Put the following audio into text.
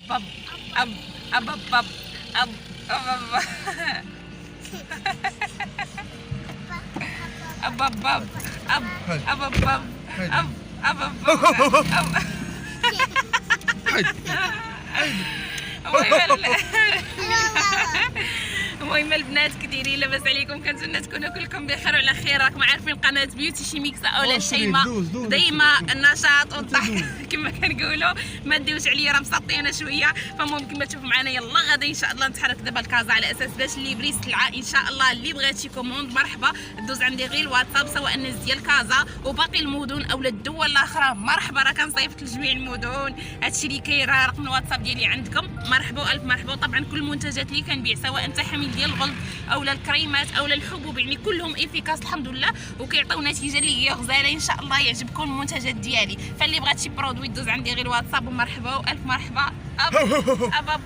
باب اب اب باب اب اب اب اب باب اب اب باب اب اب اب المهم البنات كديرين لاباس عليكم؟ كنتمنى تكونوا كلكم بخير وعلى خير. راكم عارفين قناه بيوتي شيميكس اولا شيماء ديما النشاط والضحك كما كنقولوا. ما ديوش عليا راه مسطينه شويه. فالمهم كما تشوفوا معنا يلا غادي ان شاء الله نتحرك دابا لكازا على اساس باش اللي يبري السلعه ان شاء الله اللي بغات شي كوموند مرحبا دوز عندي غير الواتساب سواء الناس ديال كازا وباقي المدن اولا الدول الاخرى مرحبا. راه كنصيفط لجميع المدن هادشي اللي كاين. راه رقم الواتساب ديالي عندكم مرحبا الف مرحبا. طبعا كل المنتجات اللي كنبيع سواء تحاميل ديال الغلظ اولا الكريمات اولا الحبوب يعني كلهم افيكاس الحمد لله وكيعطيو نتيجه اللي هي غزاله ان شاء الله يعجبكم المنتجات ديالي. فاللي بغات شي برودوي دوز عندي غير الواتساب ومرحبا والف مرحبا. اب اب